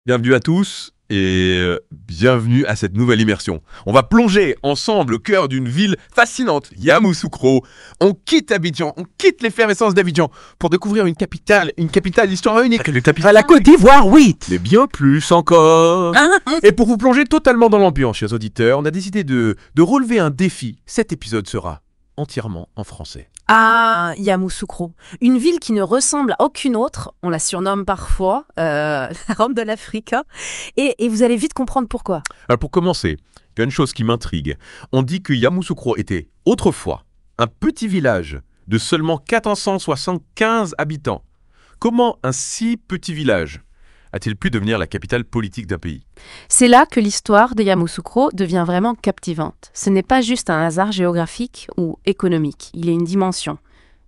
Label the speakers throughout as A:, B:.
A: Bienvenue à tous et bienvenue à cette nouvelle immersion. On va plonger ensemble au cœur d'une ville fascinante, Yamoussoukro. On quitte Abidjan, on quitte l'effervescence d'Abidjan pour découvrir une capitale d'histoire unique.
B: La Côte d'Ivoire, oui.
A: Mais bien plus encore. Et pour vous plonger totalement dans l'ambiance, chers auditeurs, on a décidé de relever un défi. Cet épisode sera entièrement en français.
C: Ah, Yamoussoukro, une ville qui ne ressemble à aucune autre. On la surnomme parfois la Rome de l'Afrique. Et vous allez vite comprendre pourquoi.
A: Alors pour commencer, il y a une chose qui m'intrigue. On dit que Yamoussoukro était autrefois un petit village de seulement 475 habitants. Comment un si petit village a-t-il pu devenir la capitale politique d'un pays?
C: C'est là que l'histoire de Yamoussoukro devient vraiment captivante. Ce n'est pas juste un hasard géographique ou économique. Il y a une dimension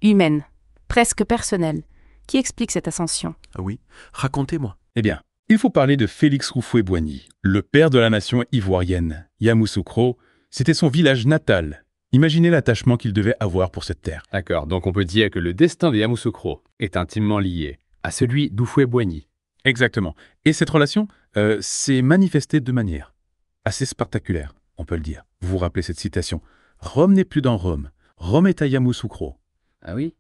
C: humaine, presque personnelle, qui explique cette ascension.
A: Ah oui? Racontez-moi.
B: Eh bien, il faut parler de Félix Houphouët-Boigny, le père de la nation ivoirienne. Yamoussoukro, c'était son village natal. Imaginez l'attachement qu'il devait avoir pour cette terre.
D: D'accord, donc on peut dire que le destin de Yamoussoukro est intimement lié à celui d'Houphouët-Boigny.
B: Exactement. Et cette relation s'est manifestée de manière assez spectaculaire, on peut le dire. Vous vous rappelez cette citation? « Rome n'est plus dans Rome. Rome est à Yamoussoukro. »
D: Ah oui?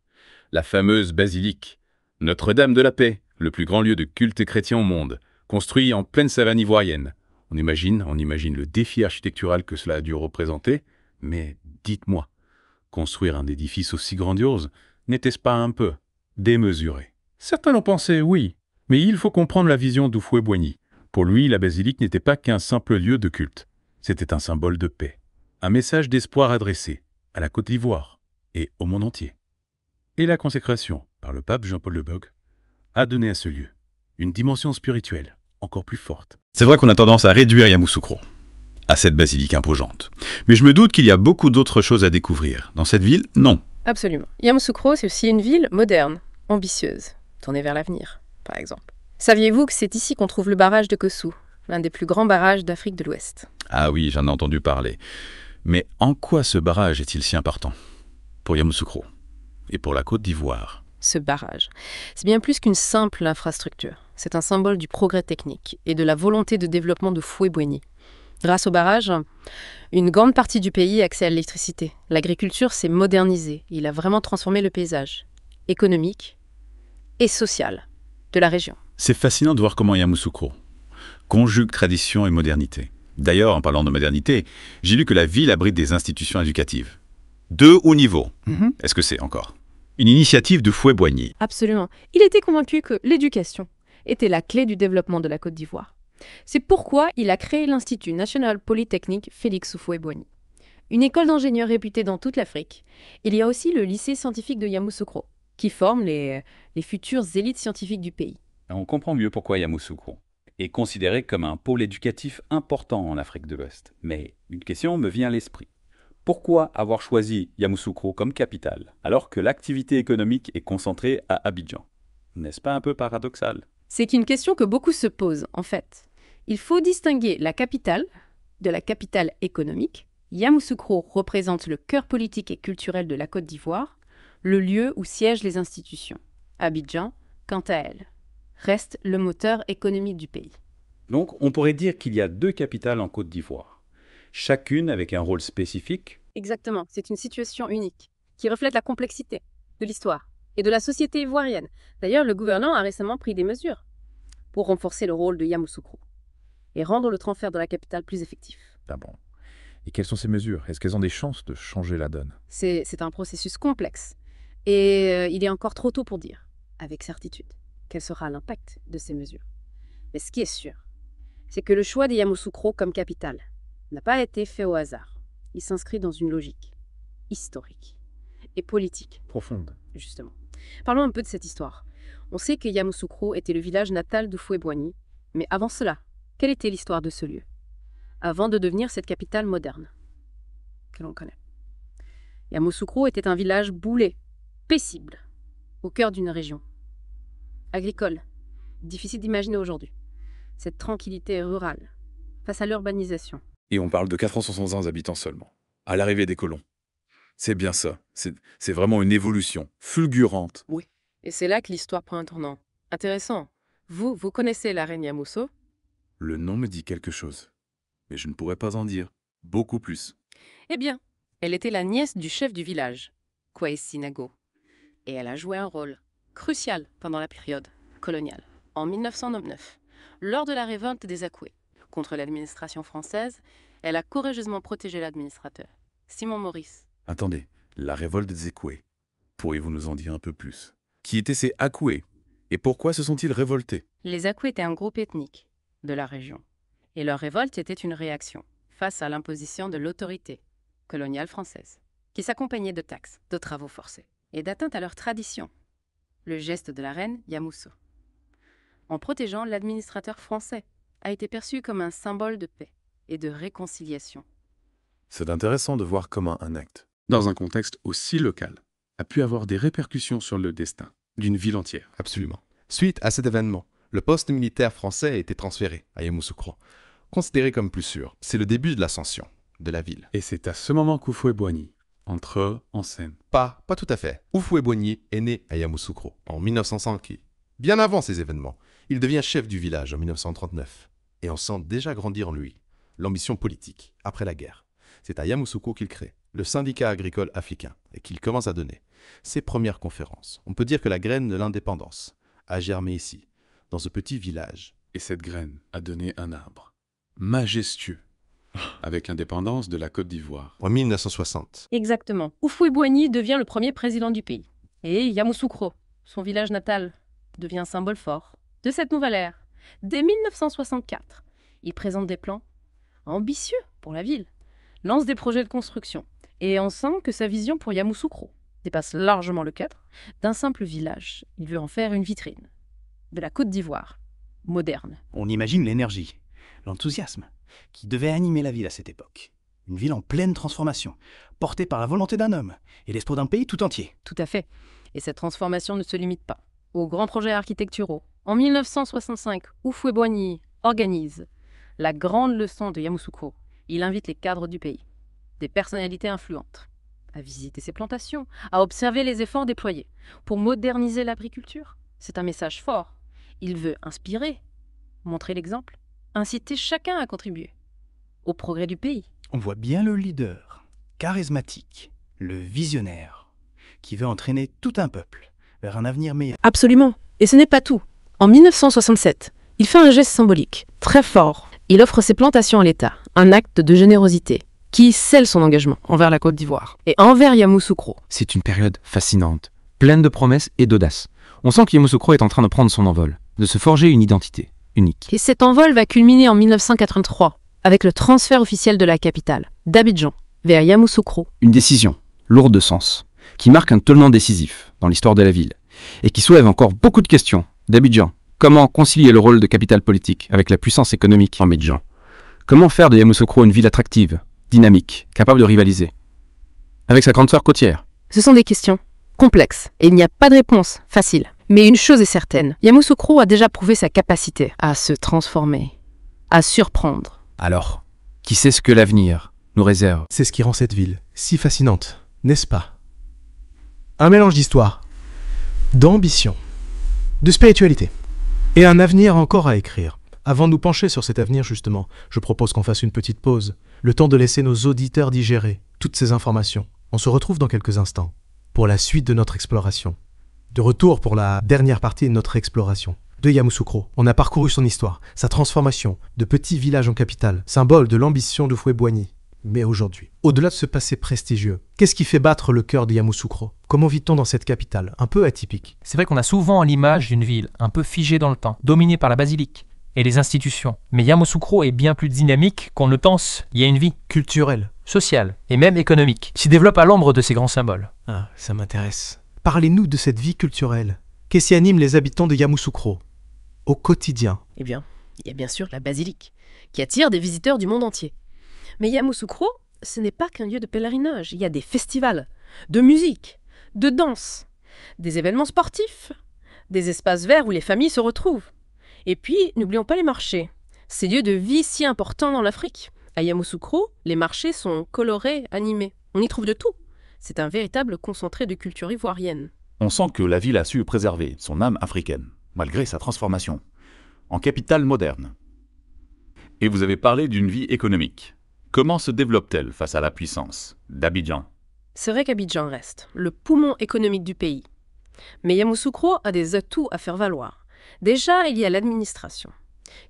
D: La fameuse basilique, Notre-Dame de la Paix, le plus grand lieu de culte chrétien au monde, construit en pleine savane ivoirienne. On imagine le défi architectural que cela a dû représenter, mais dites-moi, construire un édifice aussi grandiose, n'était-ce pas un peu démesuré? Certains l'ont pensé, oui. Mais il faut comprendre la vision d'Houphouët-Boigny. Pour lui, la basilique n'était pas qu'un simple lieu de culte. C'était un symbole de paix, un message d'espoir adressé à la Côte d'Ivoire et au monde entier. Et la consécration, par le pape Jean-Paul II, a donné à ce lieu une dimension spirituelle encore plus forte.
E: C'est vrai qu'on a tendance à réduire Yamoussoukro à cette basilique imposante. Mais je me doute qu'il y a beaucoup d'autres choses à découvrir. Dans cette ville, non.
F: Absolument. Yamoussoukro, c'est aussi une ville moderne, ambitieuse, tournée vers l'avenir. Par exemple. Saviez-vous que c'est ici qu'on trouve le barrage de Kossou, l'un des plus grands barrages d'Afrique de l'Ouest?
E: Ah oui, j'en ai entendu parler. Mais en quoi ce barrage est-il si important pour Yamoussoukro et pour la Côte d'Ivoire?
F: Ce barrage, c'est bien plus qu'une simple infrastructure. C'est un symbole du progrès technique et de la volonté de développement de Houphouët-Boigny. Grâce au barrage, une grande partie du pays a accès à l'électricité. L'agriculture s'est modernisée. Il a vraiment transformé le paysage économique et social de la région.
E: C'est fascinant de voir comment Yamoussoukro conjugue tradition et modernité. D'ailleurs, en parlant de modernité, j'ai lu que la ville abrite des institutions éducatives. De haut niveau. Est-ce que c'est encore une initiative de Houphouët-Boigny?
F: Absolument. Il était convaincu que l'éducation était la clé du développement de la Côte d'Ivoire. C'est pourquoi il a créé l'Institut national polytechnique Félix Houphouët-Boigny. Une école d'ingénieurs réputée dans toute l'Afrique. Il y a aussi le lycée scientifique de Yamoussoukro, qui forme les futures élites scientifiques du pays.
D: On comprend mieux pourquoi Yamoussoukro est considéré comme un pôle éducatif important en Afrique de l'Ouest. Mais une question me vient à l'esprit. Pourquoi avoir choisi Yamoussoukro comme capitale, alors que l'activité économique est concentrée à Abidjan? N'est-ce pas un peu paradoxal?
F: C'est une question que beaucoup se posent, en fait. Il faut distinguer la capitale de la capitale économique. Yamoussoukro représente le cœur politique et culturel de la Côte d'Ivoire, le lieu où siègent les institutions. Abidjan, quant à elle, reste le moteur économique du pays.
D: Donc, on pourrait dire qu'il y a deux capitales en Côte d'Ivoire, chacune avec un rôle spécifique.
F: Exactement, c'est une situation unique, qui reflète la complexité de l'histoire et de la société ivoirienne. D'ailleurs, le gouvernement a récemment pris des mesures pour renforcer le rôle de Yamoussoukro et rendre le transfert de la capitale plus effectif.
B: Ah bon. Et quelles sont ces mesures? Est-ce qu'elles ont des chances de changer la donne?
F: C'est un processus complexe et il est encore trop tôt pour dire, avec certitude, quel sera l'impact de ces mesures. Mais ce qui est sûr, c'est que le choix de Yamoussoukro comme capitale n'a pas été fait au hasard. Il s'inscrit dans une logique historique et politique.
B: Profonde.
F: Justement. Parlons un peu de cette histoire. On sait que Yamoussoukro était le village natal d'Houphouët-Boigny, mais avant cela, quelle était l'histoire de ce lieu, avant de devenir cette capitale moderne que l'on connaît? Yamoussoukro était un village boulé, paisible, au cœur d'une région agricole, difficile d'imaginer aujourd'hui. Cette tranquillité rurale, face à l'urbanisation.
G: Et on parle de 471 habitants seulement, à l'arrivée des colons. C'est bien ça, c'est vraiment une évolution fulgurante.
F: Oui. Et c'est là que l'histoire prend un tournant. Intéressant. Vous connaissez la reine Yamoussoukro,
G: Le nom me dit quelque chose, mais je ne pourrais pas en dire beaucoup plus.
F: Eh bien, elle était la nièce du chef du village, Kwesi Nago, et elle a joué un rôle crucial pendant la période coloniale. En 1909, lors de la révolte des Akoué contre l'administration française, elle a courageusement protégé l'administrateur, Simon Maurice.
G: Attendez, la révolte des Ekoué. Pourriez-vous nous en dire un peu plus? Qui étaient ces Akoué? Et pourquoi se sont-ils révoltés?
F: Les Akoué étaient un groupe ethnique de la région, et leur révolte était une réaction face à l'imposition de l'autorité coloniale française, qui s'accompagnait de taxes, de travaux forcés et d'atteinte à leur tradition, le geste de la reine Yamoussoukro. En protégeant l'administrateur français, a été perçu comme un symbole de paix et de réconciliation.
G: C'est intéressant de voir comment un acte,
B: Dans un contexte aussi local, a pu avoir des répercussions sur le destin d'une ville entière.
H: Absolument. Suite à cet événement, le poste militaire français a été transféré à Yamoussoukro, considéré comme plus sûr. C'est le début de l'ascension de la ville.
B: Et c'est à ce moment qu'Houphouët-Boigny entre en scène.
H: Pas tout à fait. Houphouët-Boigny est né à Yamoussoukro en 1905. Bien avant ces événements, il devient chef du village en 1939. Et on sent déjà grandir en lui l'ambition politique après la guerre. C'est à Yamoussoukro qu'il crée le syndicat agricole africain et qu'il commence à donner ses premières conférences. On peut dire que la graine de l'indépendance a germé ici, dans ce petit village.
B: Et cette graine a donné un arbre majestueux avec l'indépendance de la Côte d'Ivoire.
H: En 1960,
F: Exactement. Houphouët-Boigny devient le premier président du pays. Et Yamoussoukro, son village natal, devient un symbole fort de cette nouvelle ère. Dès 1964, il présente des plans ambitieux pour la ville, lance des projets de construction. Et on sent que sa vision pour Yamoussoukro dépasse largement le cadre d'un simple village. Il veut en faire une vitrine de la Côte d'Ivoire, moderne.
I: On imagine l'énergie, l'enthousiasme qui devait animer la ville à cette époque. Une ville en pleine transformation, portée par la volonté d'un homme et l'espoir d'un pays tout entier.
F: Tout à fait. Et cette transformation ne se limite pas aux grands projets architecturaux. En 1965, Houphouët-Boigny organise la grande leçon de Yamoussoukro. Il invite les cadres du pays, des personnalités influentes, à visiter ses plantations, à observer les efforts déployés pour moderniser l'agriculture. C'est un message fort. Il veut inspirer, montrer l'exemple, inciter chacun à contribuer au progrès du pays.
I: On voit bien le leader, charismatique, le visionnaire, qui veut entraîner tout un peuple vers un avenir meilleur.
F: Absolument. Et ce n'est pas tout. En 1967, il fait un geste symbolique, très fort. Il offre ses plantations à l'État, un acte de générosité qui scelle son engagement envers la Côte d'Ivoire et envers Yamoussoukro.
J: C'est une période fascinante, pleine de promesses et d'audace. On sent que Yamoussoukro est en train de prendre son envol, de se forger une identité unique.
F: Et cet envol va culminer en 1983 avec le transfert officiel de la capitale, d'Abidjan, vers Yamoussoukro.
J: Une décision, lourde de sens, qui marque un tournant décisif dans l'histoire de la ville, et qui soulève encore beaucoup de questions. D'Abidjan, comment concilier le rôle de capitale politique avec la puissance économique en Abidjan? Comment faire de Yamoussoukro une ville attractive, dynamique, capable de rivaliser avec sa grande sœur côtière?
F: Ce sont des questions complexes, et il n'y a pas de réponse facile. Mais une chose est certaine, Yamoussoukro a déjà prouvé sa capacité à se transformer, à surprendre.
J: Alors, qui sait ce que l'avenir nous réserve?
K: C'est ce qui rend cette ville si fascinante, n'est-ce pas? Un mélange d'histoire, d'ambition, de spiritualité, et un avenir encore à écrire. Avant de nous pencher sur cet avenir, justement, je propose qu'on fasse une petite pause, le temps de laisser nos auditeurs digérer toutes ces informations. On se retrouve dans quelques instants pour la suite de notre exploration. De retour pour la dernière partie de notre exploration de Yamoussoukro. On a parcouru son histoire, sa transformation de petit village en capitale, symbole de l'ambition d'Houphouët-Boigny. Mais aujourd'hui, au-delà de ce passé prestigieux, qu'est-ce qui fait battre le cœur de Yamoussoukro? Comment vit-on dans cette capitale, un peu atypique?
L: C'est vrai qu'on a souvent l'image d'une ville un peu figée dans le temps, dominée par la basilique et les institutions. Mais Yamoussoukro est bien plus dynamique qu'on ne pense. Il y a une vie
K: Culturelle.
L: sociale et même économique qui se développe à l'ombre de ces grands symboles.
K: Ah, ça m'intéresse. Parlez-nous de cette vie culturelle. Qu'est-ce qui anime les habitants de Yamoussoukro au quotidien?
F: Eh bien, il y a bien sûr la basilique, qui attire des visiteurs du monde entier. Mais Yamoussoukro, ce n'est pas qu'un lieu de pèlerinage. Il y a des festivals, de musique, de danse, des événements sportifs, des espaces verts où les familles se retrouvent. Et puis, n'oublions pas les marchés, ces lieux de vie si importants dans l'Afrique. À Yamoussoukro, les marchés sont colorés, animés. On y trouve de tout. C'est un véritable concentré de culture ivoirienne.
E: On sent que la ville a su préserver son âme africaine, malgré sa transformation, en capitale moderne. Et vous avez parlé d'une vie économique. Comment se développe-t-elle face à la puissance d'Abidjan?
F: C'est vrai qu'Abidjan reste le poumon économique du pays. Mais Yamoussoukro a des atouts à faire valoir. Déjà, il y a l'administration,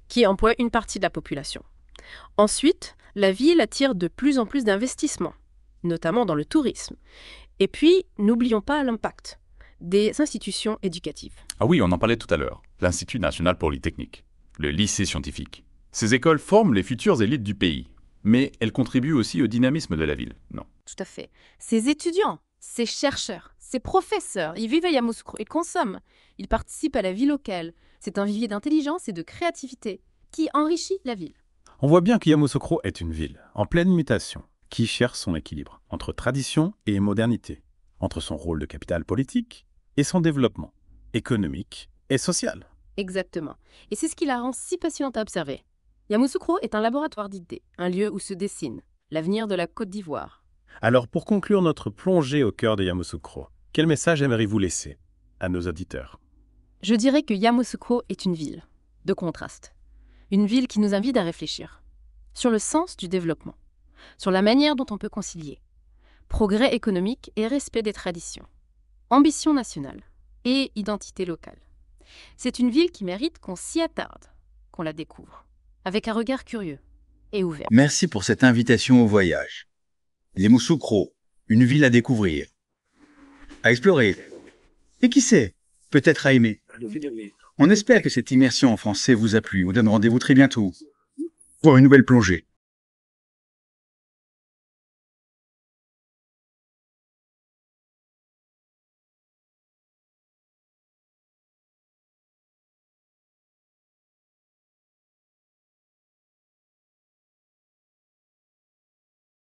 F: qui emploie une partie de la population. Ensuite, la ville attire de plus en plus d'investissements, notamment dans le tourisme. Et puis, n'oublions pas l'impact des institutions éducatives.
E: Ah oui, on en parlait tout à l'heure. L'Institut national polytechnique, le lycée scientifique. Ces écoles forment les futures élites du pays. Mais elles contribuent aussi au dynamisme de la ville, non?
F: Tout à fait. Ces étudiants, ces chercheurs, ces professeurs, ils vivent à Yamoussoukro, ils consomment, ils participent à la vie locale. C'est un vivier d'intelligence et de créativité qui enrichit la ville.
B: On voit bien que Yamoussoukro est une ville en pleine mutation, qui cherche son équilibre entre tradition et modernité, entre son rôle de capitale politique et son développement économique et social.
F: Exactement. Et c'est ce qui la rend si passionnante à observer. Yamoussoukro est un laboratoire d'idées, un lieu où se dessine l'avenir de la Côte d'Ivoire.
B: Alors, pour conclure notre plongée au cœur de Yamoussoukro, quel message aimeriez-vous laisser à nos auditeurs?
F: Je dirais que Yamoussoukro est une ville de contraste. Une ville qui nous invite à réfléchir sur le sens du développement, sur la manière dont on peut concilier progrès économique et respect des traditions, ambition nationale et identité locale. C'est une ville qui mérite qu'on s'y attarde, qu'on la découvre, avec un regard curieux et ouvert.
M: Merci pour cette invitation au voyage. Yamoussoukro, une ville à découvrir, à explorer, et qui sait, peut-être à aimer. On espère que cette immersion en français vous a plu. On donne rendez-vous très bientôt pour une nouvelle plongée.